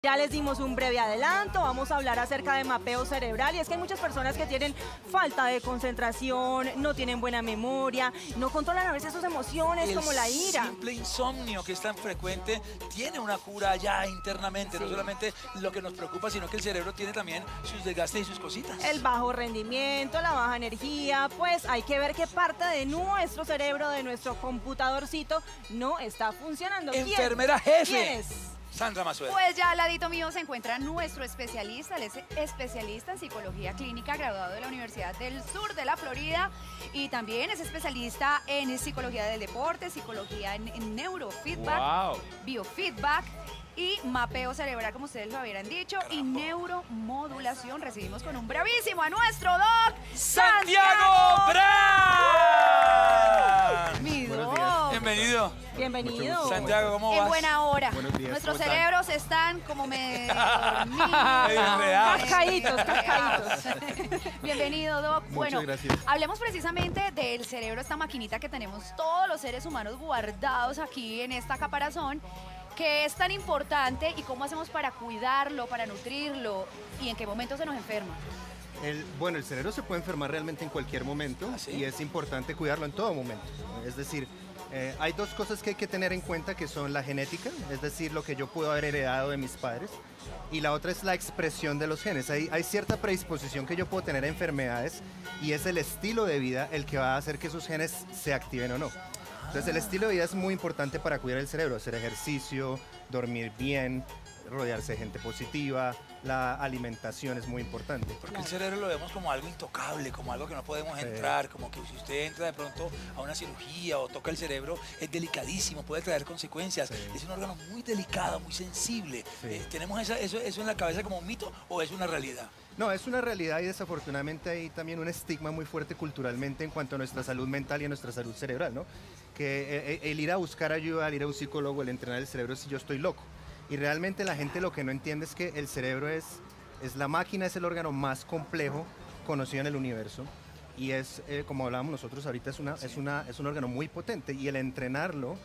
Ya les dimos un breve adelanto, vamos a hablar acerca de mapeo cerebral y es que hay muchas personas que tienen falta de concentración, no tienen buena memoria, no controlan a veces sus emociones como la ira. El simple insomnio que es tan frecuente tiene una cura ya internamente, sí. No solamente lo que nos preocupa, sino que el cerebro tiene también sus desgastes y sus cositas. El bajo rendimiento, la baja energía, pues hay que ver qué parte de nuestro cerebro, de nuestro computadorcito, no está funcionando. Enfermera jefe. ¿Quién es? Sandra Masuel. Pues ya al ladito mío se encuentra nuestro especialista, él es especialista en psicología clínica, graduado de la Universidad del Sur de la Florida y también es especialista en psicología del deporte, psicología en neurofeedback, biofeedback y mapeo cerebral, como ustedes lo habían dicho, y neuromodulación. Recibimos con un bravísimo a nuestro doc, Santiago Brand. Mi doc. Bienvenido. Bienvenido. Santiago, ¿cómo vas? En buena hora. Buenos días. Nuestros ¿Cómo cerebros están como medio dormidos. Cascaditos. Bienvenido, Doc. Muchas gracias. Hablemos precisamente del cerebro, esta maquinita que tenemos todos los seres humanos guardados aquí en esta caparazón, que es tan importante y cómo hacemos para cuidarlo, para nutrirlo y en qué momento se nos enferma. El cerebro se puede enfermar realmente en cualquier momento. ¿Ah, sí? Y es importante cuidarlo en todo momento. Es decir, hay dos cosas que hay que tener en cuenta que son la genética, es decir, lo que yo puedo haber heredado de mis padres, y la otra es la expresión de los genes. Hay cierta predisposición que yo puedo tener a enfermedades y es el estilo de vida el que va a hacer que esos genes se activen o no. Entonces el estilo de vida es muy importante para cuidar el cerebro, hacer ejercicio, dormir bien, rodearse de gente positiva, la alimentación es muy importante. Porque el cerebro lo vemos como algo intocable, como algo que no podemos entrar, como que si usted entra de pronto a una cirugía o toca el cerebro, es delicadísimo, puede traer consecuencias. Sí. Es un órgano muy delicado, muy sensible. Sí. ¿Tenemos eso en la cabeza como un mito o es una realidad? No, es una realidad y desafortunadamente hay también un estigma muy fuerte culturalmente en cuanto a nuestra salud mental y a nuestra salud cerebral, ¿no? Que el ir a buscar ayuda, el ir a un psicólogo, el entrenar el cerebro si yo estoy loco. Y realmente la gente lo que no entiende es que el cerebro es la máquina, es el órgano más complejo conocido en el universo. Y es, como hablábamos nosotros ahorita, es un órgano muy potente y el entrenarlo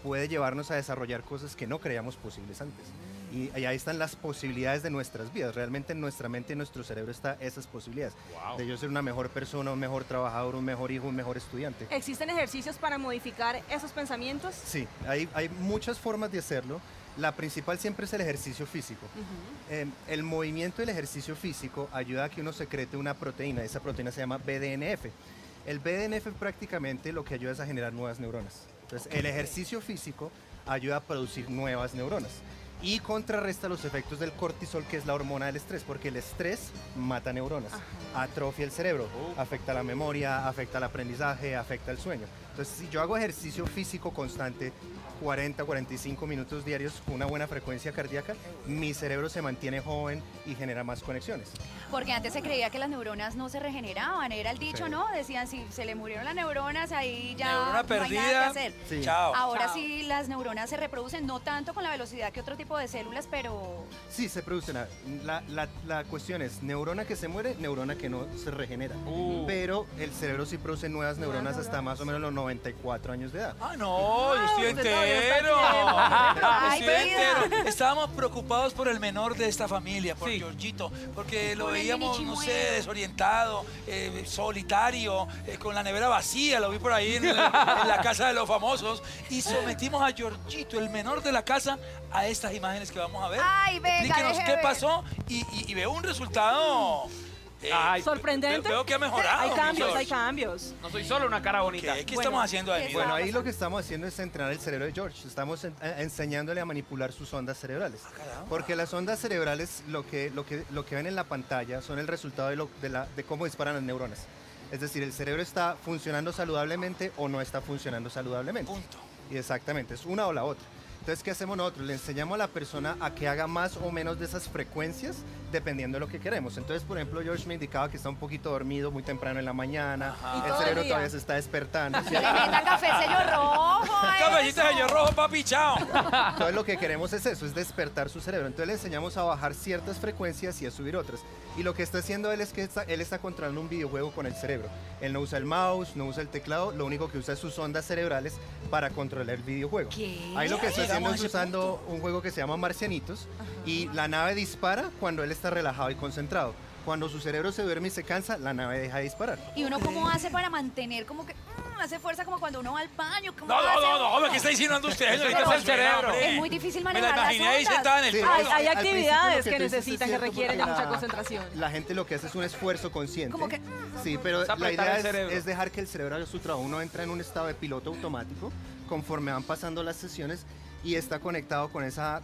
puede llevarnos a desarrollar cosas que no creíamos posibles antes. Y ahí están las posibilidades de nuestras vidas. Realmente en nuestra mente y en nuestro cerebro están esas posibilidades. Wow. De yo ser una mejor persona, un mejor trabajador, un mejor hijo, un mejor estudiante. ¿Existen ejercicios para modificar esos pensamientos? Sí, hay muchas formas de hacerlo. La principal siempre es el ejercicio físico. El movimiento del ejercicio físico ayuda a que uno secrete una proteína. Esa proteína se llama BDNF. El BDNF prácticamente lo que ayuda es a generar nuevas neuronas. Entonces, el ejercicio físico ayuda a producir nuevas neuronas y contrarresta los efectos del cortisol, que es la hormona del estrés, porque el estrés mata neuronas, atrofia el cerebro, afecta la memoria, afecta el aprendizaje, afecta el sueño. Entonces, si yo hago ejercicio físico constante, 40, 45 minutos diarios con una buena frecuencia cardíaca, mi cerebro se mantiene joven y genera más conexiones. Porque antes se creía que las neuronas no se regeneraban, era el dicho, Sí. ¿no? Decían, si se le murieron las neuronas, ahí ya Neurona no hay perdida. nada que hacer. Sí. Chao. Ahora Chao. sí las neuronas se reproducen, no tanto con la velocidad que otro tipo de células, pero... Sí, se producen. La cuestión es neurona que se muere, neurona que no se regenera. Pero el cerebro sí produce nuevas neuronas hasta más o menos los 94 años de edad. Ah, no, yo estoy usted todavía está entero. Ay, Estoy vida. entero. Estábamos preocupados por el menor de esta familia, por Georgito, porque lo Por el veíamos, mini no sé, chimuelo. desorientado, solitario, con la nevera vacía, lo vi por ahí en la casa de los famosos, y sometimos a Georgito, el menor de la casa, a estas imágenes que vamos a ver. Ay, venga, Explíquenos deje qué ver. pasó y veo un resultado. ¿Sorprendente? Veo que ha mejorado. Hay cambios, George. hay cambios. No soy solo una cara bonita. ¿Qué estamos haciendo ahí? Bueno, ahí lo que estamos haciendo es entrenar el cerebro de George. Estamos enseñándole a manipular sus ondas cerebrales. Porque las ondas cerebrales, lo que ven en la pantalla, son el resultado de cómo disparan las neuronas. Es decir, el cerebro está funcionando saludablemente o no está funcionando saludablemente. Punto. Y exactamente, es una o la otra. Entonces, ¿qué hacemos nosotros? Le enseñamos a la persona a que haga más o menos de esas frecuencias dependiendo de lo que queremos. Entonces, por ejemplo, George me indicaba que está un poquito dormido muy temprano en la mañana, ¿Y el todo el cerebro día? todavía se está despertando. Le meta café sello rojo a Caballito eso. sello rojo, papi, chao. Entonces lo que queremos es eso, es despertar su cerebro. Entonces le enseñamos a bajar ciertas frecuencias y a subir otras. Y lo que está haciendo él es que él está controlando un videojuego con el cerebro. Él no usa el mouse, no usa el teclado, lo único que usa es sus ondas cerebrales para controlar el videojuego. ¿Qué? Ahí lo que está haciendo Llegamos a es ese usando un juego que se llama Marcianitos y la nave dispara cuando él está relajado y concentrado. Cuando su cerebro se duerme y se cansa, la nave deja de disparar. ¿Y uno cómo hace para mantener como que hace fuerza como cuando uno va al baño? ¿Cómo No, hace hombre, uno? ¿qué está insinuando usted? Eso es el cerebro. Es muy difícil Me la manejar las imaginé ahí ondas. sentada en el Sí. trono. Hay Al actividades principio que lo tú dices necesitan, es que cierto, requieren de porque mucha concentración. La gente lo que hace es un esfuerzo consciente. Como que, Sí, pero Es la apretar idea el cerebro. es dejar que el cerebro haga su trabajo. Uno entra en un estado de piloto automático conforme van pasando las sesiones y está conectado con esa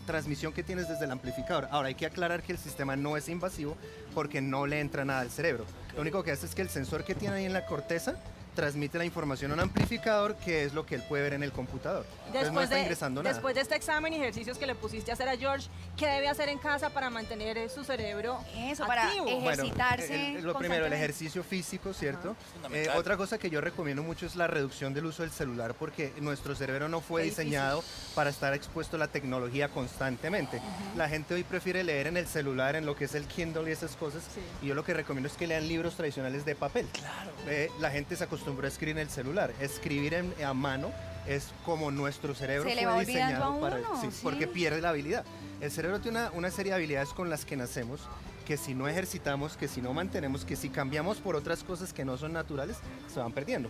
transmisión que tienes desde el amplificador. Ahora, hay que aclarar que el sistema no es invasivo porque no le entra nada al cerebro. Lo único que hace es que el sensor que tiene ahí en la corteza transmite la información a un amplificador, que es lo que él puede ver en el computador. Entonces no está ingresando nada. Después de este examen y ejercicios que le pusiste a hacer a George, ¿qué debe hacer en casa para mantener su cerebro eso, para activo? ejercitarse. Lo primero, el constantemente. ejercicio físico, ¿cierto? Fundamental. Otra cosa que yo recomiendo mucho es la reducción del uso del celular, porque nuestro cerebro no fue Qué difícil. diseñado para estar expuesto a la tecnología constantemente. La gente hoy prefiere leer en el celular, en lo que es el Kindle y esas cosas, Sí. y yo lo que recomiendo es que lean libros tradicionales de papel. Claro. La gente se acostumbró a escribir en el celular. Escribir a mano es como nuestro cerebro Se le fue va olvidando diseñado a para... uno, sí, sí. porque pierde la habilidad. El cerebro tiene una serie de habilidades con las que nacemos, que si no ejercitamos, que si no mantenemos, que si cambiamos por otras cosas que no son naturales, se van perdiendo.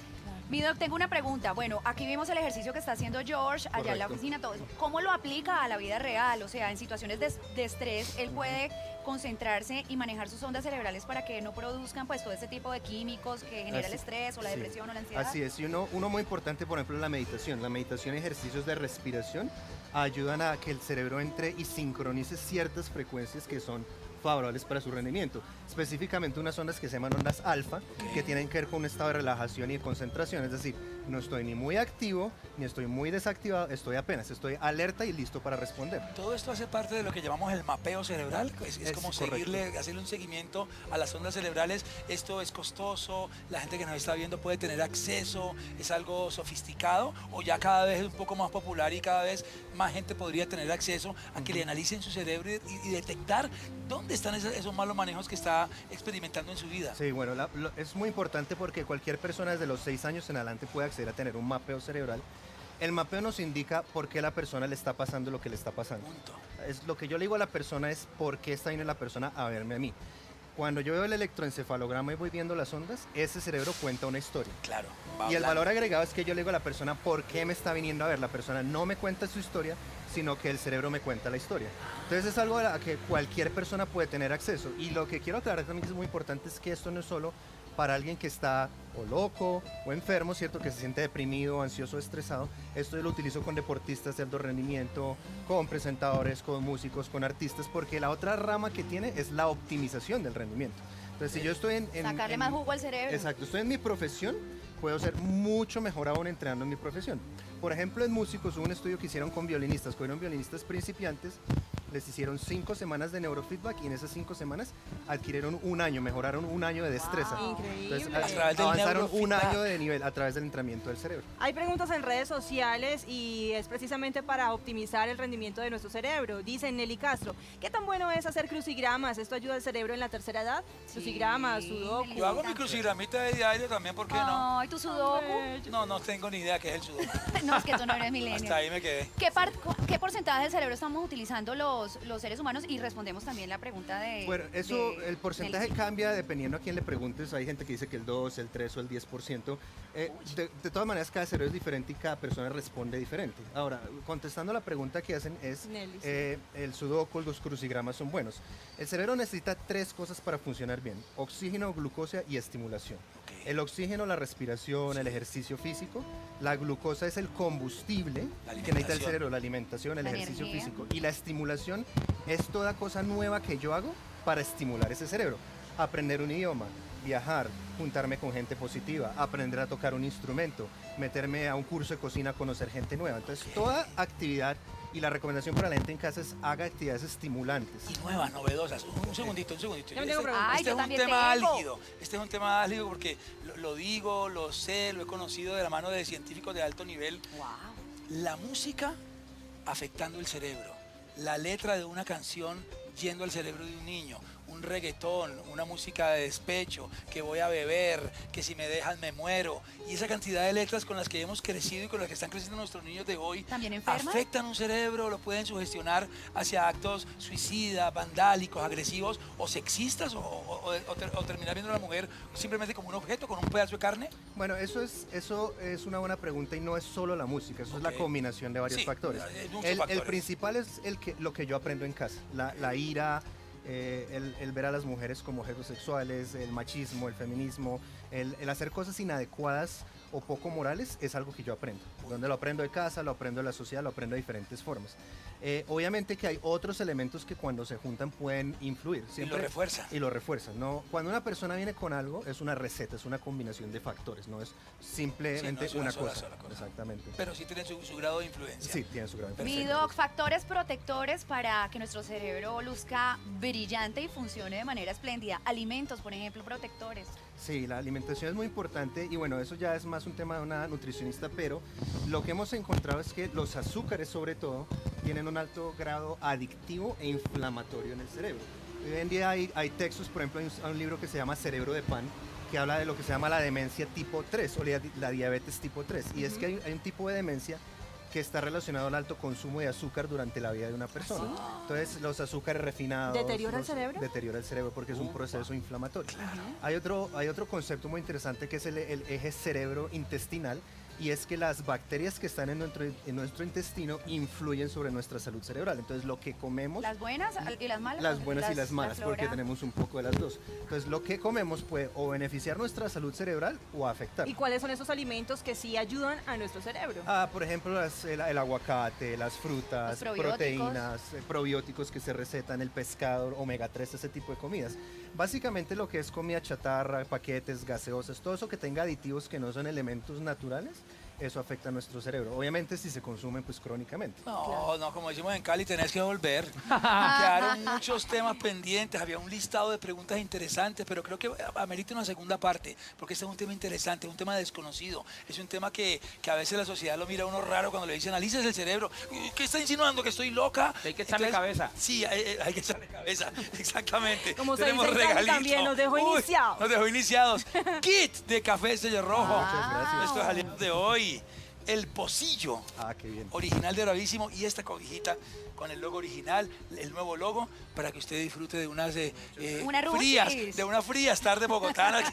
Mi doc, tengo una pregunta. Bueno, aquí vimos el ejercicio que está haciendo George allá en la Correcto. oficina, todo eso. ¿Cómo lo aplica a la vida real? O sea, en situaciones de estrés, él puede concentrarse y manejar sus ondas cerebrales para que no produzcan pues todo ese tipo de químicos que genera el Así- estrés o la sí. depresión o la ansiedad. Así es, y uno muy importante, por ejemplo, la meditación. La meditación y ejercicios de respiración ayudan a que el cerebro entre y sincronice ciertas frecuencias que son favorables para su rendimiento. Específicamente unas ondas que se llaman ondas alfa, que tienen que ver con un estado de relajación y de concentración. Es decir, no estoy ni muy activo, ni estoy muy desactivado, estoy alerta y listo para responder. Todo esto hace parte de lo que llamamos el mapeo cerebral. Es Es como correcto. hacerle un seguimiento a las ondas cerebrales. Esto es costoso, la gente que nos está viendo puede tener acceso, es algo sofisticado o ya cada vez es un poco más popular y cada vez más gente podría tener acceso a que le analicen su cerebro y detectar dónde están esos malos manejos que está experimentando en su vida. Sí, bueno, es muy importante porque cualquier persona desde los 6 años en adelante puede acceder a tener un mapeo cerebral. El mapeo nos indica por qué la persona le está pasando lo que le está pasando. Punto. Lo que yo le digo a la persona es por qué está viniendo la persona a verme a mí. Cuando yo veo el electroencefalograma y voy viendo las ondas, ese cerebro cuenta una historia. Claro. va Y el hablando. valor agregado es que yo le digo a la persona por qué me está viniendo a ver. La persona no me cuenta su historia, sino que el cerebro me cuenta la historia. Entonces es algo a que cualquier persona puede tener acceso. Y lo que quiero aclarar también que es muy importante es que esto no es solo para alguien que está o loco o enfermo, ¿cierto? Que se siente deprimido, ansioso, estresado. Esto yo lo utilizo con deportistas de alto rendimiento, con presentadores, con músicos, con artistas, porque la otra rama que tiene es la optimización del rendimiento. Entonces, si yo estoy Sacarle más jugo al cerebro. Exacto, estoy en mi profesión, puedo ser mucho mejor aún entrenando en mi profesión. Por ejemplo, en músicos hubo un estudio que hicieron con violinistas, fueron violinistas principiantes, les hicieron 5 semanas de neurofeedback y en esas 5 semanas adquirieron un año, mejoraron un año de destreza. Increíble. Entonces, A través del avanzaron un neurofeedback. año de nivel a través del entrenamiento del cerebro. Hay preguntas en redes sociales y es precisamente para optimizar el rendimiento de nuestro cerebro. Dice Nelly Castro, ¿qué tan bueno es hacer crucigramas? ¿Esto ayuda al cerebro en la tercera edad? Crucigramas, sudoku. Yo hago mi crucigramita de diario también, ¿por qué no? Ay, tu sudoku. No tengo ni idea qué es el sudoku. No, es que tú no eres Hasta milenio. ahí me quedé. ¿Qué porcentaje del cerebro estamos utilizando los seres humanos? Y respondemos también la pregunta de... Bueno, eso, de el porcentaje Nelson. cambia dependiendo a quién le preguntes. Hay gente que dice que el 2, el 3 o el 10%. De todas maneras, cada cerebro es diferente y cada persona responde diferente. Ahora, contestando la pregunta que hacen es, Nelly, sí. el sudoku, los crucigramas son buenos. El cerebro necesita 3 cosas para funcionar bien: oxígeno, glucosa y estimulación. Ok. El oxígeno, la respiración, el ejercicio físico. La glucosa es el combustible La que necesita el alimentación. cerebro, la alimentación, el La ejercicio energía. físico. Y la estimulación es toda cosa nueva que yo hago para estimular ese cerebro. Aprender un idioma, viajar, juntarme con gente positiva, aprender a tocar un instrumento, meterme a un curso de cocina, conocer gente nueva. Entonces, toda actividad, y la recomendación para la gente en casa es haga actividades estimulantes. Y nuevas, novedosas. Un segundito. Ya me tengo Este, preguntas. Ay, este yo es un también tema tengo. álgido. Este es un tema álgido porque lo digo, lo sé, lo he conocido de la mano de científicos de alto nivel. Wow. La música afectando el cerebro. La letra de una canción yendo al cerebro de un niño. un reggaetón, una música de despecho, que voy a beber, que si me dejan me muero. Y esa cantidad de letras con las que hemos crecido y con las que están creciendo nuestros niños de hoy ¿También enferman? afectan un cerebro, lo pueden sugestionar hacia actos suicidas, vandálicos, agresivos o sexistas o terminar viendo a la mujer simplemente como un objeto, con un pedazo de carne. Bueno, eso es una buena pregunta y no es solo la música, eso es la Ok. combinación de varios Sí, factores. muchos El factores. principal es lo que yo aprendo en casa, la ira, el ver a las mujeres como objetos sexuales, el machismo, el feminismo, el hacer cosas inadecuadas o poco morales es algo que yo aprendo. Donde lo aprendo de casa, lo aprendo de la sociedad, lo aprendo de diferentes formas. Obviamente que hay otros elementos que cuando se juntan pueden influir. Y lo refuerzan. Y lo refuerzan. ¿No? Cuando una persona viene con algo, es una receta, es una combinación de factores, no es simplemente Sí, no es una sola cosa. cosa. Exactamente. Pero sí tienen su grado de influencia. Sí, tiene su gran Mi influencia. doc, factores protectores para que nuestro cerebro luzca brillante y funcione de manera espléndida. Alimentos, por ejemplo, protectores. Sí, la alimentación es muy importante y bueno, eso ya es más un tema de una nutricionista, pero lo que hemos encontrado es que los azúcares sobre todo tienen un alto grado adictivo e inflamatorio en el cerebro. Hoy en día hay textos, por ejemplo, hay un libro que se llama Cerebro de Pan, que habla de lo que se llama la demencia tipo 3 o la diabetes tipo 3. Y es que hay un tipo de demencia que está relacionado al alto consumo de azúcar durante la vida de una persona. Entonces, los azúcares refinados... ¿Deteriora el cerebro? Deteriora el cerebro porque es un proceso inflamatorio. Hay otro concepto muy interesante que es el eje cerebro-intestinal, y es que las bacterias que están en nuestro intestino influyen sobre nuestra salud cerebral. Entonces, lo que comemos... Las buenas y las malas. Las buenas y las la malas, porque flora. tenemos un poco de las dos. Entonces, lo que comemos puede o beneficiar nuestra salud cerebral o afectar. ¿Y cuáles son esos alimentos que sí ayudan a nuestro cerebro? Por ejemplo, el aguacate, las frutas, Los probióticos. proteínas, probióticos que se recetan, el pescado, omega 3, ese tipo de comidas. Básicamente lo que es comida chatarra, paquetes, gaseosas, todo eso que tenga aditivos que no son elementos naturales, eso afecta a nuestro cerebro. Obviamente si se consumen pues crónicamente. No, como decimos en Cali, tenés que volver. Quedaron muchos temas pendientes, había un listado de preguntas interesantes, pero creo que amerita una segunda parte, porque este es un tema interesante, un tema desconocido, es un tema que a veces la sociedad lo mira a uno raro cuando le dicen, analices el cerebro. ¿Qué está insinuando? ¿Que estoy loca? Hay que echarle cabeza. Sí, hay que echarle cabeza, exactamente. Como se Tenemos dice en Cali regalito. también, nos dejó iniciados. Nos dejó iniciados. Kit de café Sello Rojo. Muchas gracias. Nuestros aliados de hoy. El pocillo. Qué bien. Original de Bravísimo, y esta cobijita con el logo original, el nuevo logo, para que usted disfrute de unas Una frías, ruchis. de unas frías tardes bogotanas.